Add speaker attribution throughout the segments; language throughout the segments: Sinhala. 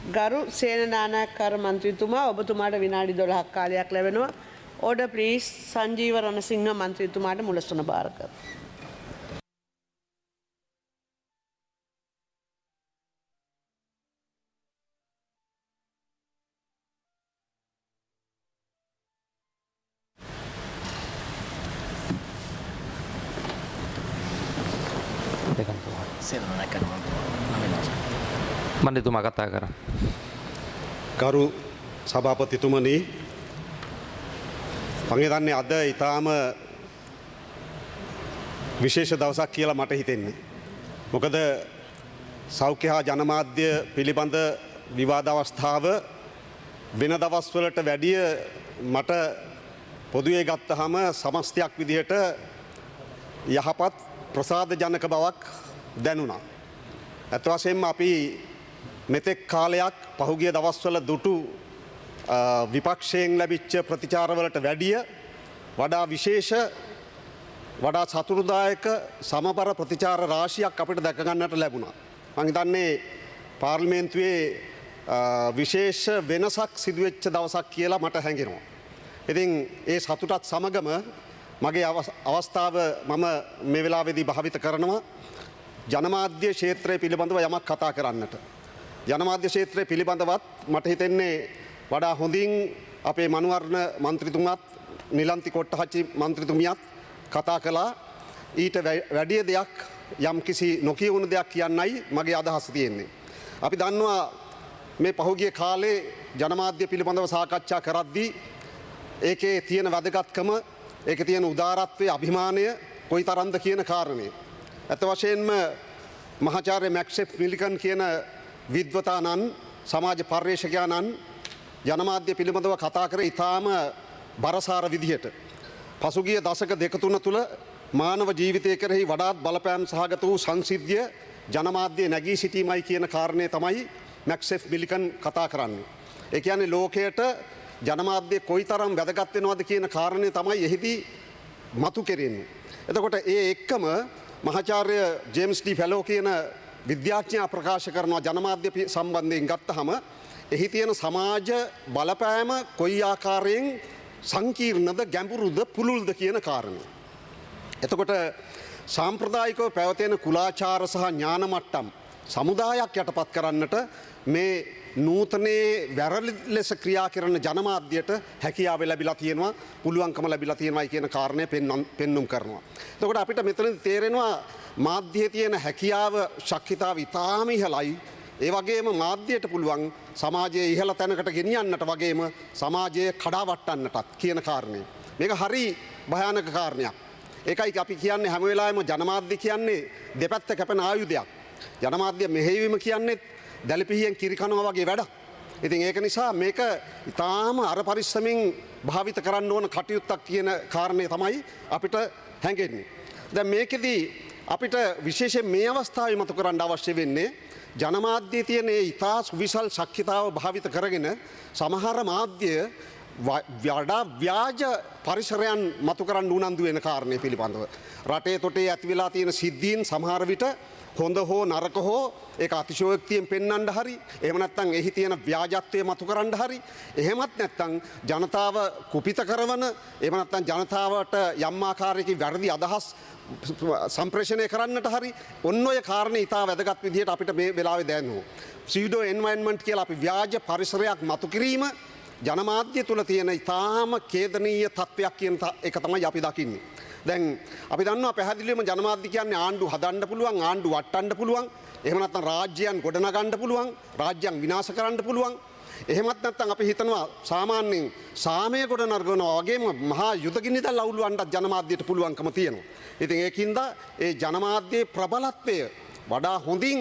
Speaker 1: ගරු සේනානායකකාර මන්ත්‍රීතුමා ඔබතුමාට විනාඩි 12ක් කාලයක් ලැබෙනවා. ඕඩර් ප්ලීස් සංජීව රණසිංහ මන්ත්‍රීතුමාට මුලස්වන බාර කර.
Speaker 2: මන්ත්‍රීතුමා කතා කරා.
Speaker 3: ගරු සභාපතිතුමනි මම හිතන්නේ අද ඊටාම විශේෂ දවසක් කියලා මට හිතෙන්නේ. මොකද සෞඛ්‍ය හා ජනමාධ්‍ය පිළිබඳ විවාද අවස්ථාව වෙන දවස්වලට වැඩිය මට පොදුවේ ගත්තහම සමස්තයක් විදිහට යහපත් ප්‍රසාදජනක බවක් දැනුණා. ඇත්ත වශයෙන්ම අපි මෙතෙක් කාලයක් පහුගිය දවස්වල දුටු විපක්ෂයෙන් ලැබිච්ච ප්‍රතිචාරවලට වැඩිය වඩා විශේෂ වඩා සතුටුදායක සමබර ප්‍රතිචාර රාශියක් අපිට දැක ගන්නට ලැබුණා. මම හිතන්නේ පාර්ලිමේන්තුවේ විශේෂ වෙනසක් සිදුවෙච්ච දවසක් කියලා මට හැඟෙනවා. ඉතින් ඒ සතුටත් සමගම මගේ අවස්ථාව මම මේ වෙලාවේදී භාවිත කරනවා ජනමාධ්‍ය ක්ෂේත්‍රය පිළිබඳව යමක් කතා කරන්නට. ජනමාධ්‍ය ක්ෂේත්‍රය පිළිබඳවත් මට හිතෙන්නේ වඩා හොඳින් අපේ මනුවර්ණ මන්ත්‍රීතුමාත් නිලන්ති කොට්ටහච්චි මන්ත්‍රීතුමියත් කතා කළා. ඊට වැඩි දෙයක් යම් කිසි නොකියුණු දෙයක් කියන්නයි මගේ අදහස තියෙන්නේ. අපි දන්නවා මේ පහුගිය කාලේ ජනමාධ්‍ය පිළිබඳව සාකච්ඡා කරද්දී ඒකේ තියෙන වැදගත්කම ඒකේ තියෙන උදාරත්වයේ අභිමානය කොයිතරම්ද කියන කාරණේ. ඇත්ත වශයෙන්ම මහාචාර්ය මැක්සෙෆ් මිලිකන් කියන විද්වතානන් සමාජ පර්යේෂකයාණන් ජනමාධ්‍ය පිළිබඳව කතා කර ඉතාම බරසාර විදිහට. පසුගිය දශක දෙක තුන තුළ මානව ජීවිතය කෙරෙහි වඩාත් බලපෑම් සහගත වූ සංසිද්ධිය ජනමාධ්‍ය නැගී සිටීමයි කියන කාරණය තමයි මැක්සෙෆ් මිලිකන් කතා කරන්නේ. ඒ කියන්නේ ලෝකයට ජනමාධ්‍ය කොයිතරම් වැදගත් වෙනවද කියන කාරණය තමයි එහිදී මතු කෙරෙන්නේ. එතකොට ඒ එක්කම මහාචාර්ය ජේම්ස් ඩී ෆැලෝ කියන විද්‍යාඥයා ප්‍රකාශ කරනවා ජනමාධ්‍ය සම්බන්ධයෙන් ගත්තහම එහි තියෙන සමාජ බලපෑම කොයි ආකාරයෙන් සංකීර්ණද ගැඹුරුද පුළුල්ද කියන කාරණය. එතකොට සාම්ප්‍රදායිකව පැවතෙන කුලාචාර සහ ඥාන මට්ටම් සමුදායක් යටපත් කරන්නට මේ නූතනයේ වැරදි ලෙස ක්‍රියා කරන ජනමාධ්‍යයට හැකියාව ලැබිලා තියෙනවා පුළුවන්කම ලැබිලා තියෙනවායි කියන කාරණය පෙන්눔 කරනවා. එතකොට අපිට මෙතනදී තේරෙනවා මාධ්‍යයේ තියෙන හැකියාව ශක්තිතාව ඉතාම ඉහළයි. ඒ වගේම මාධ්‍යයට පුළුවන් සමාජයේ ඉහළ තැනකට ගෙනියන්නට වගේම සමාජයේ කඩාවට්ටන්නටත් කියන කාරණේ. මේක හරි භයානක කාරණයක්. ඒකයි අපි කියන්නේ හැම වෙලාවෙම ජනමාධ්‍ය කියන්නේ දෙපැත්ත කැපෙන ආයුධයක්. ජනමාධ්‍ය මෙහෙයවීම කියන්නේ දැලිපිහියෙන් කිරි කනවා වගේ වැඩක්. ඉතින් ඒක නිසා මේක ඉතාම අර පරිස්සමින් භාවිත කරන්න ඕන කටයුත්තක් කියන කාරණේ තමයි අපිට හැඟෙන්නේ. දැන් මේකෙදී අපිට විශේෂයෙන් මේ අවස්ථාවේ මතු කරන්න අවශ්‍ය වෙන්නේ ජනමාධ්‍යයේ තියෙන ඒ ඉතා සුවිසල් ශක්තිතාව භාවිත කරගෙන සමහර මාධ්‍ය වඩා ව්‍යාජ පරිසරයන් මතු කරන්න උනන්දු වෙන කාරණේ පිළිබඳව. රටේ තොටේ ඇති වෙලා තියෙන සිද්ධීන් සමහර විට හොඳ හෝ නරක හෝ ඒක අතිශයෝක්තියෙන් පෙන්වන්න හරි එහෙම නැත්නම් එහි තියෙන ව්‍යාජත්වය මතු කරන්න හරි එහෙමත් නැත්නම් ජනතාව කුපිත කරන එහෙම නැත්නම් ජනතාවට යම් ආකාරයකින් වැරදි අදහස් සම්ප්‍රේෂණය කරන්නට හරි ඔන්න ඔය කාරණේ ඉතා වැදගත් විදිහට අපිට මේ වෙලාවේ දැනෙනවා. සීඩෝ එන්වයරන්මන්ට් කියලා අපි ව්‍යාජ පරිසරයක් මතු කිරීම ජනමාධ්‍ය තුල තියෙන ඉතාම ඛේදනීය තත්වයක් කියන එක තමයි අපි දකින්නේ. දැන් අපි දන්නවා පැහැදිලිවම ජනමාධ්‍ය කියන්නේ ආණ්ඩු හදන්න පුළුවන් ආණ්ඩු වටන්න පුළුවන් එහෙම නැත්නම් රාජ්‍යයන් ගොඩනගන්න පුළුවන් රාජ්‍යයන් විනාශ කරන්න පුළුවන් එහෙමත් නැත්නම් අපි හිතනවා සාමාන්‍යයෙන් සාමය ගොඩනගනවා වගේම මහා යුද ගිනිදල් අවුලවන්නත් ජනමාධ්‍යයට පුළුවන්කම තියෙනවා. ඉතින් ඒකින්ද ඒ ජනමාධ්‍යයේ ප්‍රබලත්වය වඩා හොඳින්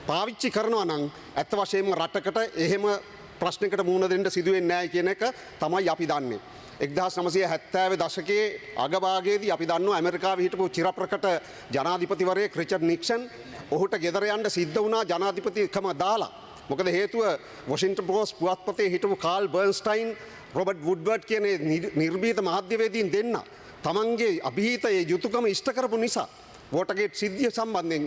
Speaker 3: පාවිච්චි කරනවා නම් ඇත්ත වශයෙන්ම රටකට එහෙම ප්‍රශ්නයකට මුහුණ දෙන්න සිදු වෙන්නේ නැහැ කියන එක තමයි අපි දන්නේ. 1970 දශකයේ අගභාගයේදී අපි දන්නවා ඇමරිකාවේ හිටපු චිරප්‍රකට ජනාධිපතිවරයෙක් රිචඩ් නික්සන් ඔහුට ගෙදර යන්න සිද්ධ වුණා ජනාධිපතිකම දාලා. මොකද හේතුව වොෂින්ටන් පෝස්ට් පුවත්පතේ හිටපු කාල් බර්න්ස්ටයින් රොබර්ට් වුඩ්වර්ඩ් කියන නිර්භීත මාධ්‍යවේදීන් දෙන්න තමන්ගේ අභිහිතයේ යුතුයකම ඉෂ්ට කරපු නිසා වෝටගේට් සිද්ධිය සම්බන්ධයෙන්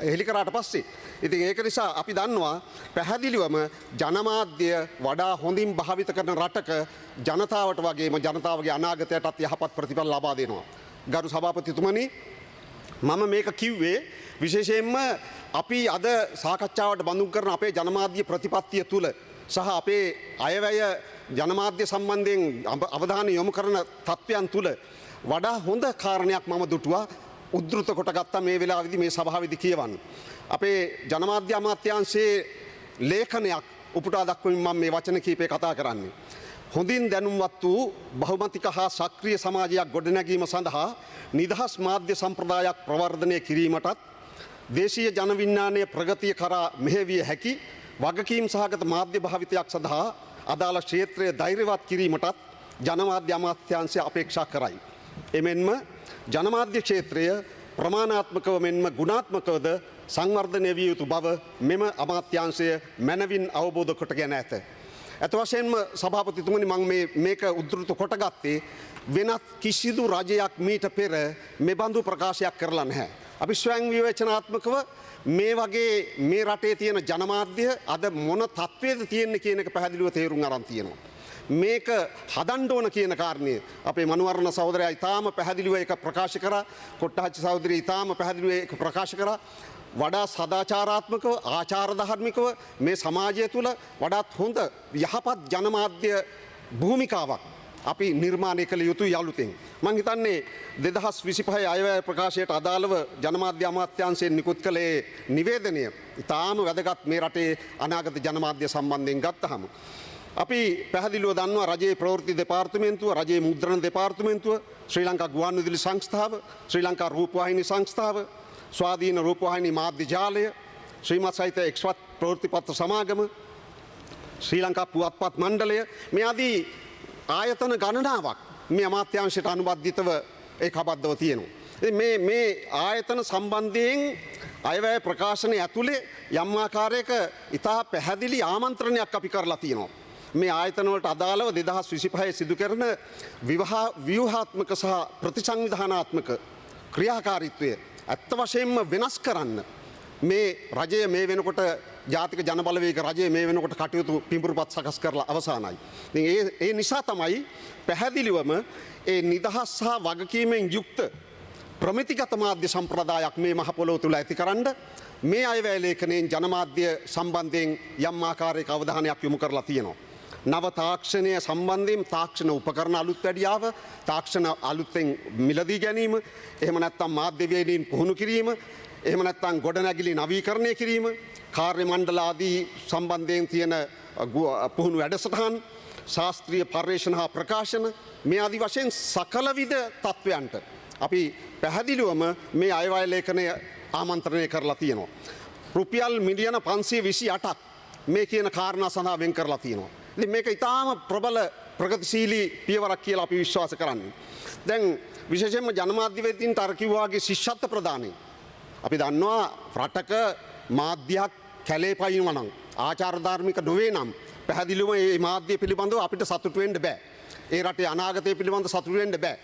Speaker 3: හෙළි කරාට පස්සේ. ඉතින් ඒක නිසා අපි දන්නවා පැහැදිලිවම ජනමාධ්‍ය වඩා හොඳින් භාවිත කරන රටක ජනතාවට වගේම ජනතාවගේ අනාගතයටත් යහපත් ප්‍රතිඵල ලබා දෙනවා. ගරු සභාපතිතුමනි, මම මේක කිව්වේ විශේෂයෙන්ම අපි අද සාකච්ඡාවට බඳුන් කරන අපේ ජනමාධ්‍ය ප්‍රතිපත්තිය තුළ සහ අපේ අයවැය ජනමාධ්‍ය සම්බන්ධයෙන් අවධානය යොමු කරන තත්ත්වයන් තුළ වඩා හොඳ කාරණයක් මම දුටුවා උද්දෘත කොට ගත්තා මේ වෙලාවේදී මේ සභාවේදී කියවන්න. අපේ ජනමාධ්‍ය අමාත්‍යාංශයේ ලේඛනයක් උපුටා දක්වමින් මම මේ වචන කීපේ කතා කරන්නේ. හොඳින් දැනුම්වත් වූ බහුමතික හා සක්‍රිය සමාජයක් ගොඩනැගීම සඳහා නිදහස් මාධ්‍ය සම්ප්‍රදායක් ප්‍රවර්ධනය කිරීමටත් දේශීය ජනවිඥානයේ ප්‍රගතිය කරා මෙහෙවිය හැකි වගකීම් සහගත මාධ්‍ය භාවිතයක් සඳහා අදාළ ක්ෂේත්‍රය ධෛර්යවත් කිරීමටත් ජනමාධ්‍ය අමාත්‍යාංශය අපේක්ෂා කරයි. එමෙන්ම ජනමාධ්‍ය ක්ෂේත්‍රය ප්‍රමාණාත්මකව මෙන්ම ගුණාත්මකවද සංවර්ධනය විය යුතු බව මෙම අමාත්‍යාංශය මැනවින් අවබෝධ කොටගෙන ඇත. ඇත වශයෙන්ම සභාපතිතුමනි, මම මේක උද්දෘත කොටගත්තේ වෙනත් කිසිදු රජයක් මීට පෙර මෙබඳු ප්‍රකාශයක් කරලා නැහැ. අපි ස්වයං විවේචනාත්මකව මේ වගේ මේ රටේ තියෙන ජනමාධ්‍ය අද මොන තත්ත්වයේද තියෙන්නේ කියන එක පැහැදිලිව තේරුම් අරන් තියෙනවා. මේක හදන්න ඕන කියන කාරණය අපේ මනුවරණ සහෝදරයා ඉතාම පැහැදිලිව ඒක ප්‍රකාශ කරා. කොට්ටාච්චි සහෝදරිය ඉතාම පැහැදිලිව ඒක ප්‍රකාශ කරා. වඩා සදාචාරාත්මකව ආචාර ධර්මිකව මේ සමාජය තුළ වඩාත් හොඳ යහපත් ජනමාධ්‍ය භූමිකාවක් අපි නිර්මාණය කළ යුතුයි අලුතෙන්. මං හිතන්නේ 2025 අයවැය ප්‍රකාශයට අදාළව ජනමාධ්‍ය අමාත්‍යාංශයෙන් නිකුත් කළේ නිවේදනය ඉතාම වැදගත් මේ රටේ අනාගත ජනමාධ්‍ය සම්බන්ධයෙන් ගත්තහම. අපි පැහැදිලිව දන්නවා රජයේ ප්‍රවෘත්ති දෙපාර්තමේන්තුව, රජයේ මුද්‍රණ දෙපාර්තමේන්තුව, ශ්‍රී ලංකා ගුවන්විදුලි සංස්ථාව, ශ්‍රී ලංකා රූපවාහිනී සංස්ථාව, ස්වාධීන රූපවාහිනී මාධ්‍ය ජාලය, ශ්‍රීමත් සහිත එක්ස්වත් ප්‍රවෘත්තිපත්‍ර සමාගම, ශ්‍රී ලංකා පුවත්පත් මණ්ඩලය මේ ආදී ආයතන ගණනාවක් මේ අමාත්‍යාංශයට අනුබද්ධිතව ඒකබද්ධව තියෙනවා. මේ ආයතන සම්බන්ධයෙන් අයවැය ප්‍රකාශනය ඇතුලේ යම් ආකාරයක ඉතා පැහැදිලි ආමන්ත්‍රණයක් අපි කරලා තියෙනවා. මේ ආයතනවලට අදාළව 2025 සිදු කරන ව්‍යුහාත්මක සහ ප්‍රතිසංවිධානාත්මක ක්‍රියාකාරීත්වය ඇත්ත වශයෙන්ම වෙනස් කරන්න මේ රජය මේ වෙනකොට ජාතික ජනබලවේග රජය මේ වෙනකොට කටයුතු පිඹුරුපත් සකස් කරලා අවසానයි. ඉතින් ඒ නිසා තමයි පැහැදිලිවම ඒ නිදහස් සහ වගකීමෙන් යුක්ත ප්‍රමිතිගත මාධ්‍ය සම්ප්‍රදායක් මේ මහ පොළොව තුල ඇතිකරන්න මේ අයවැය ලේඛනයෙන් ජනමාධ්‍ය සම්බන්ධයෙන් යම් ආකාරයක අවධානයක් යොමු කරලා තියෙනවා. නව තාක්ෂණය සම්බන්ධයෙන් තාක්ෂණ උපකරණ අලුත් වැඩියාව, තාක්ෂණ අලුතෙන් මිලදී ගැනීම, එහෙම නැත්නම් මාධ්‍යවේදීන් පුහුණු කිරීම, එහෙම නැත්නම් ගොඩනැගිලි නවීකරණය කිරීම, කාර්ය මණ්ඩල ආදී සම්බන්ධයෙන් තියෙන පුහුණු වැඩසටහන්, ශාස්ත්‍රීය පර්යේෂණ හා ප්‍රකාශන මේ ආදී වශයෙන් සකල විද තත්වයන්ට අපි පැහැදිලිවම මේ අයවැය ලේඛනය ආමන්ත්‍රණය කරලා තියෙනවා. රුපියල් මිලියන 528ක් මේ කියන කාරණා සඳහා වෙන් කරලා තියෙනවා. ඉතින් මේක ඊටාම ප්‍රබල ප්‍රගතිශීලී පියවරක් කියලා අපි විශ්වාස කරන්නේ. දැන් විශේෂයෙන්ම ජනමාධ්‍යවේදීන්ට අර කිව්වාගේ ශිෂ්‍යත්ව ප්‍රදානය. අපි දන්නවා රටක මාධ්‍යයක් කැලේ පයින්නවා නම් ආචාර ධාර්මික නොවේ නම් පැහැදිලිවම මේ මාධ්‍ය පිළිබඳව අපිට සතුටු වෙන්න බෑ. ඒ රටේ අනාගතය පිළිබඳව සතුටු වෙන්න බෑ.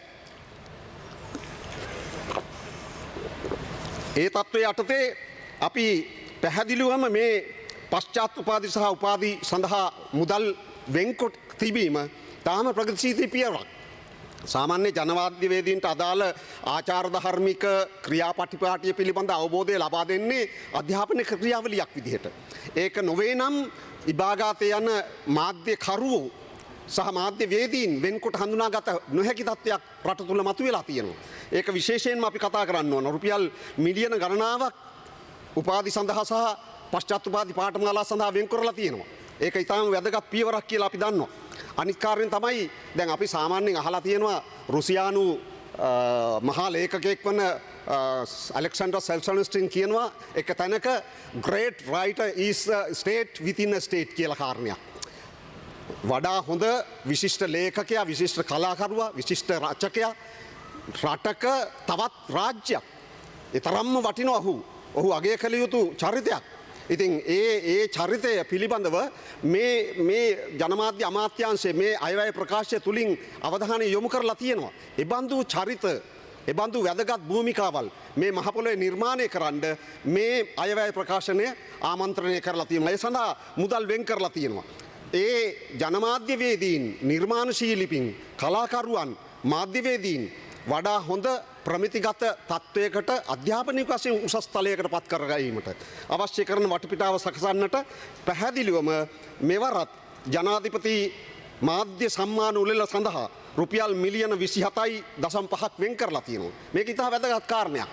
Speaker 3: ඒ තත්ත්වයේ යටතේ අපි පැහැදිලිවම මේ පශ්චාත් උපාධි සහ උපාධි සඳහා මුදල් වෙන්කොට තිබීම තාම ප්‍රගතිශීලී පියවරක්. සාමාන්‍ය ජනමාධ්‍යවේදීන්ට අදාළ ආචාර ධර්මික ක්‍රියාපටිපාටිය පිළිබඳ අවබෝධය ලබා දෙන්නේ අධ්‍යාපන ක්‍රියාවලියක් විදිහට. ඒක නොවේ නම් ඉබාගාතේ යන මාධ්‍ය කරුවෝ සහ මාධ්‍යවේදීන් වෙන්කොට හඳුනාගත නොහැකි තත්ත්වයක් රට තුල මතුවලා තියෙනවා. ඒක විශේෂයෙන්ම අපි කතා කරන්න ඕන. රුපියල් මිලියන ගණනාවක් උපාධි සඳහා සහ පශ්චාත් උපාධි පාඨමාලා සඳහා වෙන් කරලා තියෙනවා. ඒක ඊටාම වැදගත් පියවරක් කියලා අපි දන්නවා. අනිත් කාර්යයෙන් තමයි දැන් අපි සාමාන්‍යයෙන් අහලා තියෙනවා රුසියානු මහා ලේඛකයෙක් වන Alexander Solzhenitsyn කියනවා එක තැනක great writer is a state within a state කියලා කාරණයක්. වඩා හොඳ විශිෂ්ට ලේඛකයා, විශිෂ්ට කලාකරුවා, විශිෂ්ට රචකයා රටක තවත් රාජ්‍යයක්. ඒ තරම්ම වටිනවා ඔහු අගය කළ යුතු චරිතයක්. ඉතින් ඒ චරිතය පිළිබඳව මේ ජනමාධ්‍ය අමාත්‍යාංශයේ මේ අයවැය ප්‍රකාශය තුලින් අවධානය යොමු කරලා තියෙනවා. ඒ බඳු චරිත එබඳු වැදගත් භූමිකාවල් මේ මහපොළොවේ නිර්මාණය කරන්න මේ අයවැය ප්‍රකාශනය ආමන්ත්‍රණය කරලා තියෙනවා. ඒ සඳහා මුදල් වෙන් කරලා තියෙනවා. ඒ ජනමාධ්‍යවේදීන්, නිර්මාණශීලිපින්, කලාකරුවන්, මාධ්‍යවේදීන් වඩා හොඳ ප්‍රමිතිගත තත්ත්වයකට අධ්‍යාපනික වශයෙන් උසස් තලයකට පත් කර ගැනීමට අවශ්‍ය කරන වටපිටාව සකසන්නට පැහැදිලිවම මෙවරත් ජනාධිපති මාධ්‍ය සම්මාන උළෙල සඳහා රුපියල් මිලියන 27.5ක් වෙන් කරලා තියෙනවා. මේක ඉතා වැදගත් කාරණයක්.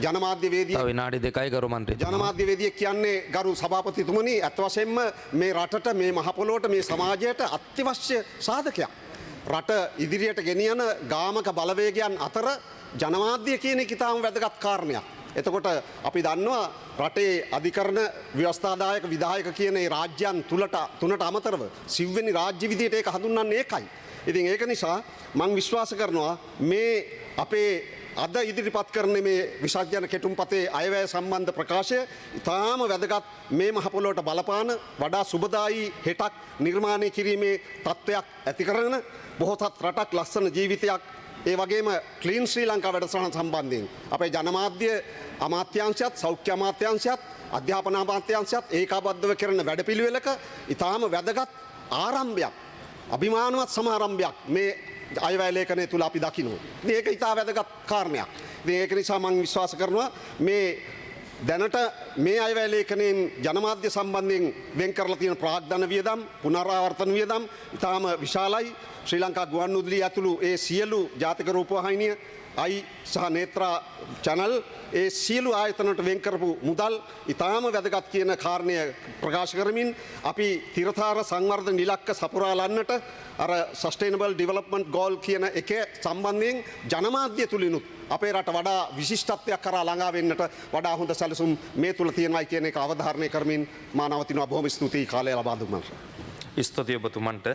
Speaker 3: ජනමාධ්‍යවේදිය
Speaker 2: විනාඩි 2යි ගරු මන්ත්‍රීතුමා.
Speaker 3: ජනමාධ්‍යවේදිය කියන්නේ ගරු සභාපතිතුමනි ඇත්ත වශයෙන්ම මේ රටට, මේ මහ පොළොවට, මේ සමාජයට අත්‍යවශ්‍ය සාධකයක්. රට ඉදිරියට ගෙනියන ගාමක බලවේගයන් අතර ජනමාධ්‍ය කියන එක ඉතාම වැදගත් කාරණයක්. එතකොට අපි දන්නවා රටේ අධිකරණ ව්‍යවස්ථාදායක විධායක කියන ඒ රාජ්‍යයන් තුනට අමතරව සිව්වෙනි රාජ්‍ය විදියට ඒක හඳුන්වන්නේ ඒකයි. ඉතින් ඒක නිසා මං විශ්වාස කරනවා මේ අපේ අද ඉදිරිපත් කරන මේ විසර්ජන කෙටුම්පතේ අයවැය සම්බන්ධ ප්‍රකාශය ඉතාම වැදගත් මේ මහ පොළොවට බලපාන වඩා සුබදායී හෙටක් නිර්මාණය කිරීමේ තත්ත්වයක් ඇති කරන බොහෝසත් රටක්, ලස්සන ජීවිතයක්, ඒ වගේම ක්ලීන් ශ්‍රී ලංකා වැඩසටහන සම්බන්ධයෙන් අපේ ජනමාධ්‍ය අමාත්‍යාංශයත්, සෞඛ්‍ය අමාත්‍යාංශයත්, අධ්‍යාපන අමාත්‍යාංශයත් ඒකාබද්ධව කරන වැඩපිළිවෙලක ඉතාම වැදගත් ආරම්භයක්, අභිමානවත් සමාරම්භයක් මේ අයවැය ලේඛනය තුල අපි දකිනවා. ඉතින් ඒක ඉතා වැදගත් කාරණයක්. ඉතින් ඒක නිසා මම විශ්වාස කරනවා මේ දැනට මේ අයවැය ලේඛනයෙන් ජනමාධ්‍ය සම්බන්ධයෙන් වෙන් කරලා තියෙන ප්‍රාග්ධන වියදම්, පුනරාවර්තන වියදම් ඉතාම විශාලයි. ශ්‍රී ලංකා ගුවන්විදුලිය ඇතුළු ඒ සියලු ජාතික රූපවාහිනිය, අයි සහ නේත්‍රා චැනල්, ඒ සියලු ආයතනට වෙන් කරපු මුදල් ඉතාම වැදගත් කියන කාරණය ප්‍රකාශ කරමින් අපි තිරතාර සංවර්ධන ඉලක්ක සපුරාලන්නට අර සස්ටේනබල් ඩෙවලොප්මන්ට් ගෝල් කියන එක සම්බන්ධයෙන් ජනමාධ්‍ය තුලිනුත් අපේ රට වඩා විශිෂ්ටත්වයක් කරා ළඟා වෙන්නට වඩා හොඳ සැලසුම් මේ තුල තියෙනවායි කියන එක අවධාරණය කරමින් මා නවතිනවා. බොහොම ස්තුතියි කාලය ලබා දුන්නාට.
Speaker 2: ස්තුතියි ඔබතුමන්ට.